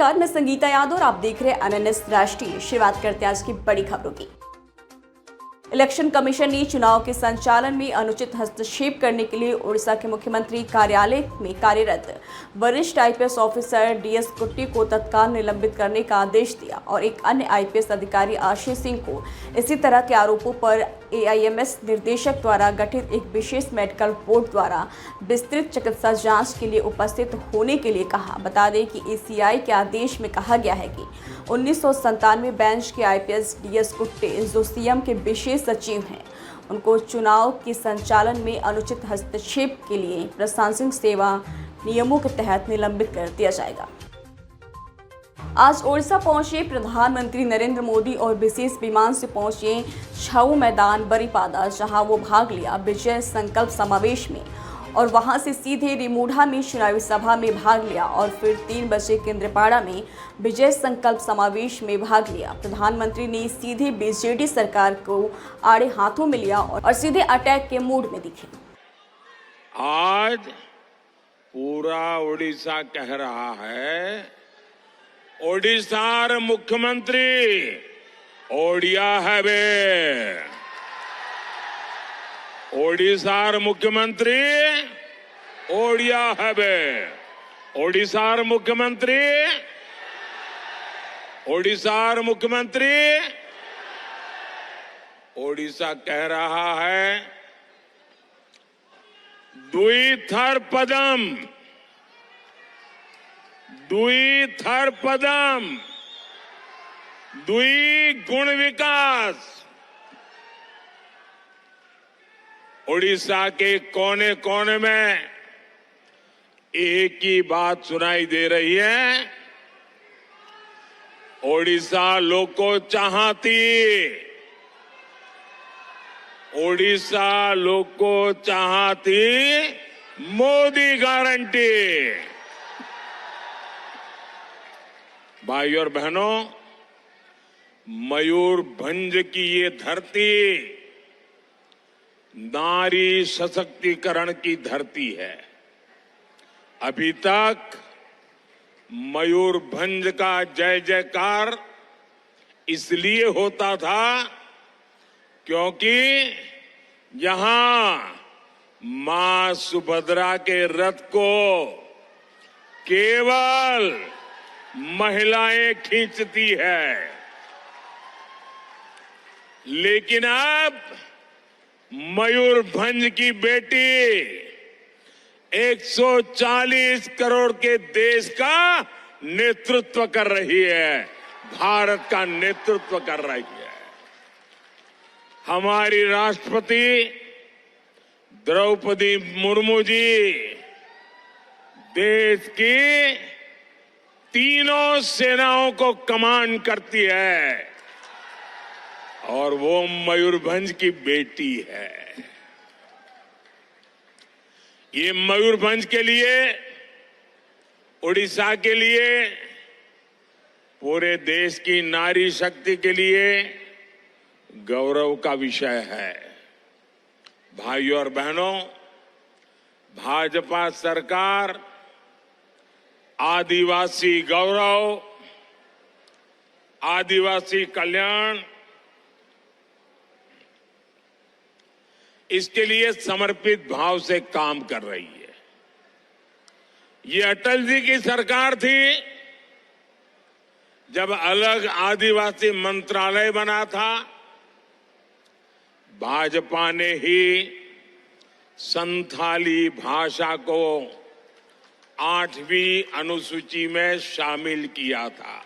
नमस्कार, मैं संगीता यादव और आप देख रहे हैं अनन्य राष्ट्रीय। शुरुआत करते हैं आज की बड़ी खबरों की। इलेक्शन कमीशन ने चुनाव के संचालन में अनुचित हस्तक्षेप करने के लिए ओडिशा के मुख्यमंत्री कार्यालय में कार्यरत वरिष्ठ आईपीएस ऑफिसर डीएस कुट्टी को तत्काल निलंबित करने का आदेश दिया और एक अन्य आईपीएस अधिकारी आशीष सिंह को इसी तरह के आरोपों पर एआईएमएस निर्देशक द्वारा गठित एक विशेष मेडिकल बोर्ड द्वारा विस्तृत चिकित्सा जांच के लिए उपस्थित होने के लिए कहा। बता दें कि ईसीआई के आदेश में कहा गया है कि 1997 बेंच के आईपीएस डीएस कुट्टे जो सीएम के विशेष सचिव हैं, उनको चुनाव के संचालन में अनुचित हस्तक्षेप के लिए प्रशासनिक सेवा नियमों के तहत निलंबित कर दिया जाएगा। आज ओडिशा पहुंचे प्रधानमंत्री नरेंद्र मोदी और विशेष विमान से पहुंचे छाऊ मैदान बरिपादा, जहां वो भाग लिया विजय संकल्प समावेश में और वहां से सीधे रिमूढ़ा में चुनावी सभा में भाग लिया और फिर 3 बजे केंद्रपाड़ा में विजय संकल्प समावेश में भाग लिया। प्रधानमंत्री ने सीधे बीजेडी सरकार को आड़े हाथों में लिया और सीधे अटैक के मूड में दिखे। आज पूरा ओडिशा कह रहा है, ओडिशार मुख्यमंत्री ओडिया है बे। ओडिशार मुख्यमंत्री ओडिया है बे। ओडिशार मुख्यमंत्री ओडिशा कह रहा है, द्विथर पदम द्विगुण विकास। ओडिशा के कोने कोने में एक ही बात सुनाई दे रही है, ओडिशा लोको चाहती, ओडिशा लोको चाहती मोदी गारंटी। भाइयों और बहनों, मयूरभंज की ये धरती नारी सशक्तिकरण की धरती है। अभी तक मयूरभंज का जय जयकार इसलिए होता था क्योंकि यहां मां सुभद्रा के रथ को केवल महिलाएं खींचती है, लेकिन अब मयूरभंज की बेटी 140 करोड़ के देश का नेतृत्व कर रही है, भारत का नेतृत्व कर रही है। हमारी राष्ट्रपति द्रौपदी मुर्मू जी देश की तीनों सेनाओं को कमांड करती है और वो मयूरभंज की बेटी है। ये मयूरभंज के लिए, उड़ीसा के लिए, पूरे देश की नारी शक्ति के लिए गौरव का विषय है। भाइयों और बहनों, भाजपा सरकार आदिवासी गौरव, आदिवासी कल्याण, इसके लिए समर्पित भाव से काम कर रही है। ये अटल जी की सरकार थी जब अलग आदिवासी मंत्रालय बना था। भाजपा ने ही संथाली भाषा को 8वीं अनुसूची में शामिल किया था।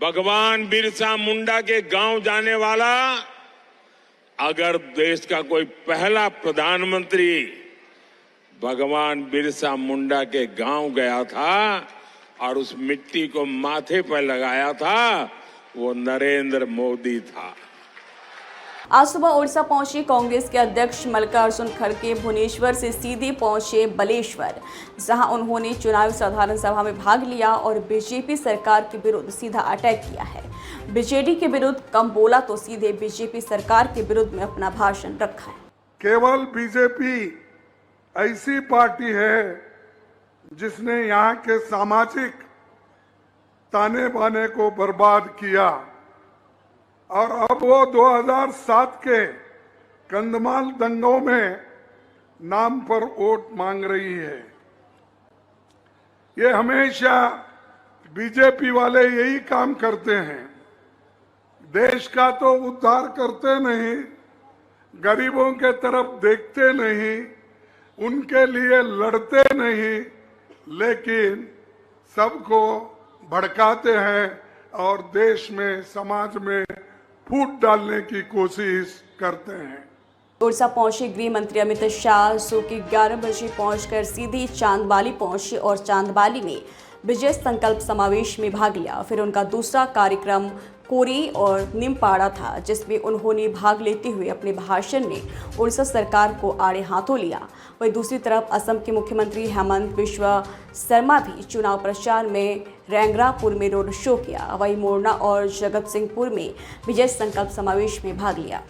भगवान बिरसा मुंडा के गांव जाने वाला अगर देश का कोई पहला प्रधानमंत्री भगवान बिरसा मुंडा के गांव गया था और उस मिट्टी को माथे पर लगाया था, वो नरेंद्र मोदी था। आज सुबह ओडिशा पहुंचे कांग्रेस के अध्यक्ष मल्लिकार्जुन खड़गे भुवनेश्वर से सीधे पहुंचे बलेश्वर, जहां उन्होंने चुनावी साधारण सभा में भाग लिया और बीजेपी सरकार के विरुद्ध सीधा अटैक किया है। बीजेडी के विरुद्ध कम बोला तो सीधे बीजेपी सरकार के विरुद्ध में अपना भाषण रखा है। केवल बीजेपी ऐसी पार्टी है जिसने यहाँ के सामाजिक ताने बाने को बर्बाद किया और अब वो 2007 के कंधमाल दंगों में नाम पर वोट मांग रही है। ये हमेशा बीजेपी वाले यही काम करते हैं। देश का तो उद्धार करते नहीं, गरीबों के तरफ देखते नहीं, उनके लिए लड़ते नहीं, लेकिन सबको भड़काते हैं और देश में, समाज में फूट डालने की कोशिश करते हैं। उड़ीसा पहुंचे गृह मंत्री अमित शाह सुबह 11 बजे पहुंचकर सीधे चांदबाली पहुंचे और चांदबाली में विजय संकल्प समावेश में भाग लिया। फिर उनका दूसरा कार्यक्रम कोरी और निमपाड़ा था, जिसमें उन्होंने भाग लेते हुए अपने भाषण में उड़ीसा सरकार को आड़े हाथों लिया। वहीं दूसरी तरफ असम के मुख्यमंत्री हेमंत बिश्व शर्मा भी चुनाव प्रचार में रैंगरापुर में रोड शो किया। वहीं मोरना और जगत सिंहपुर में विजय संकल्प समावेश में भाग लिया।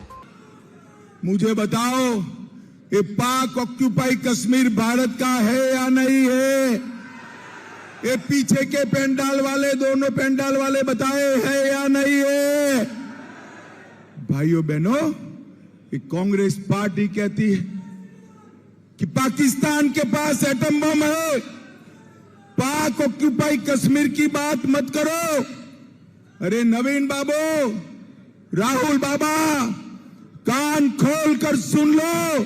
मुझे बताओ, ये पाक ऑक्यूपाई कश्मीर भारत का है या नहीं है? ये पीछे के पेंडाल वाले, दोनों पेंडाल वाले बताए है या नहीं है? भाइयों बहनों, ये कांग्रेस पार्टी कहती है कि पाकिस्तान के पास एटम बम है, पाक ऑक्यूपाई कश्मीर की बात मत करो। अरे नवीन बाबू, राहुल बाबा, कान खोल कर सुन लो।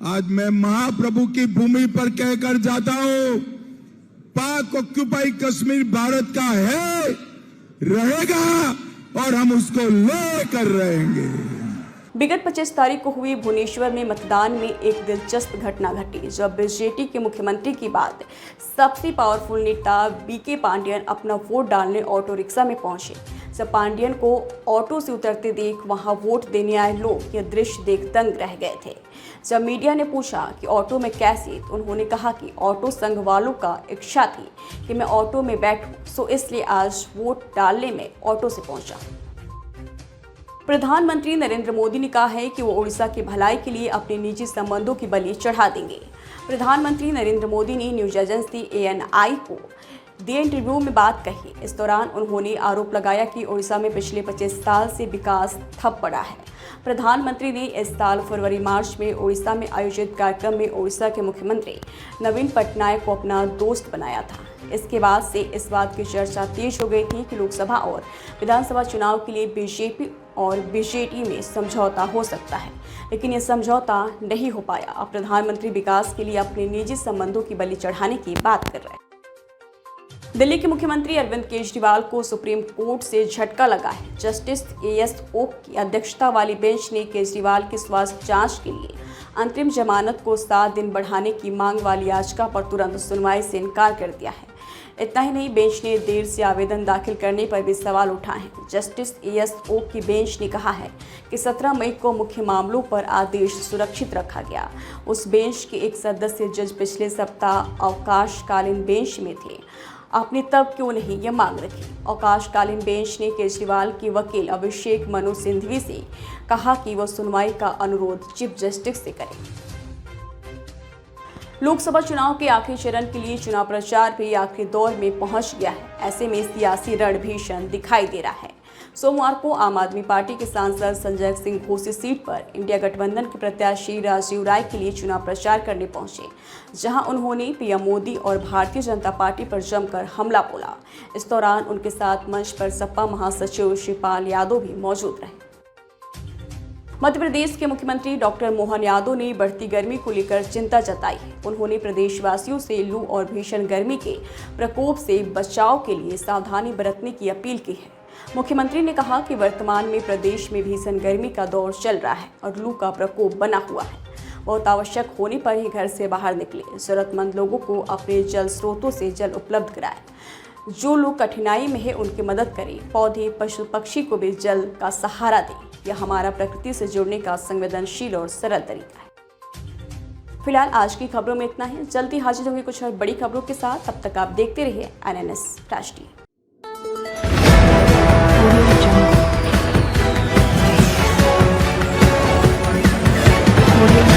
आज मैं महाप्रभु की भूमि पर कहकर जाता हूं, पाक ऑक्यूपाई कश्मीर भारत का है, रहेगा और हम उसको लेकर रहेंगे। विगत 25 तारीख को हुई भुवनेश्वर में मतदान में एक दिलचस्प घटना घटी, जब बीजेपी के मुख्यमंत्री के बाद सबसे पावरफुल नेता बीके पांडियन अपना वोट डालने ऑटो रिक्शा में पहुंचे। जब पांडियन को ऑटो से उतरते देख वहां वोट देने आए लोग यह दृश्य देख दंग रह गए थे। जब मीडिया ने पूछा कि ऑटो में कैसे, तो उन्होंने कहा कि ऑटो संघ वालों का इच्छा थी कि मैं ऑटो में बैठूं, सो इसलिए आज वोट डालने में ऑटो से पहुंचा। प्रधानमंत्री नरेंद्र मोदी ने कहा है कि वो उड़ीसा की भलाई के लिए अपने निजी संबंधों की बलि चढ़ा देंगे। प्रधानमंत्री नरेंद्र मोदी ने न्यूज एजेंसी ANI को दिए इंटरव्यू में बात कही। इस दौरान उन्होंने आरोप लगाया कि उड़ीसा में पिछले 25 साल से विकास ठप पड़ा है। प्रधानमंत्री ने इस साल फरवरी-मार्च में उड़ीसा में आयोजित कार्यक्रम में उड़ीसा के मुख्यमंत्री नवीन पटनायक को अपना दोस्त बनाया था। इसके बाद से इस बात की चर्चा तेज हो गई थी कि लोकसभा और विधानसभा चुनाव के लिए बीजेपी और बीजेडी में समझौता हो सकता है, लेकिन यह समझौता नहीं हो पाया। अब प्रधानमंत्री विकास के लिए अपने निजी संबंधों की बलि चढ़ाने की बात कर रहे हैं। दिल्ली के मुख्यमंत्री अरविंद केजरीवाल को सुप्रीम कोर्ट से झटका लगा है। जस्टिस AS ओक की अध्यक्षता वाली बेंच ने केजरीवाल की स्वास्थ्य जांच के लिए अंतरिम जमानत को 7 दिन बढ़ाने की मांग वाली याचिका पर तुरंत सुनवाई से इनकार कर दिया है। इतना ही नहीं, बेंच ने देर से आवेदन दाखिल करने पर भी सवाल उठाए हैं। जस्टिस AS ओक की बेंच ने कहा है कि 17 मई को मुख्य मामलों पर आदेश सुरक्षित रखा गया। उस बेंच के एक सदस्य जज पिछले सप्ताह अवकाशकालीन बेंच में थे। आपने तब क्यों नहीं ये मांग रखी? अवकाशकालीन बेंच ने केजरीवाल की वकील अभिषेक मनु सिंघवी से कहा कि वह सुनवाई का अनुरोध चीफ जस्टिस से करें। लोकसभा चुनाव के आखिरी चरण के लिए चुनाव प्रचार भी आखिरी दौर में पहुंच गया है। ऐसे में सियासी रण भीषण दिखाई दे रहा है। सोमवार को आम आदमी पार्टी के सांसद संजय सिंह घोसी सीट पर इंडिया गठबंधन के प्रत्याशी राजीव राय के लिए चुनाव प्रचार करने पहुंचे, जहां उन्होंने पीएम मोदी और भारतीय जनता पार्टी पर जमकर हमला बोला। इस दौरान उनके साथ मंच पर सपा महासचिव शिवपाल यादव भी मौजूद रहे। मध्य प्रदेश के मुख्यमंत्री डॉक्टर मोहन यादव ने बढ़ती गर्मी को लेकर चिंता जताई है। उन्होंने प्रदेशवासियों से लू और भीषण गर्मी के प्रकोप से बचाव के लिए सावधानी बरतने की अपील की है। मुख्यमंत्री ने कहा कि वर्तमान में प्रदेश में भीषण गर्मी का दौर चल रहा है और लू का प्रकोप बना हुआ है। बहुत आवश्यक होने पर ही घर से बाहर निकले। जरूरतमंद लोगों को अपने जल स्रोतों से जल उपलब्ध कराएं। जो लोग कठिनाई में है उनकी मदद करें। पौधे, पशु पक्षी को भी जल का सहारा दें। यह हमारा प्रकृति से जुड़ने का संवेदनशील और सरल तरीका है। फिलहाल आज की खबरों में इतना ही। जल्दी हाजिर होंगे कुछ और बड़ी खबरों के साथ। तब तक आप देखते रहिए NNS राष्ट्रीय। Audio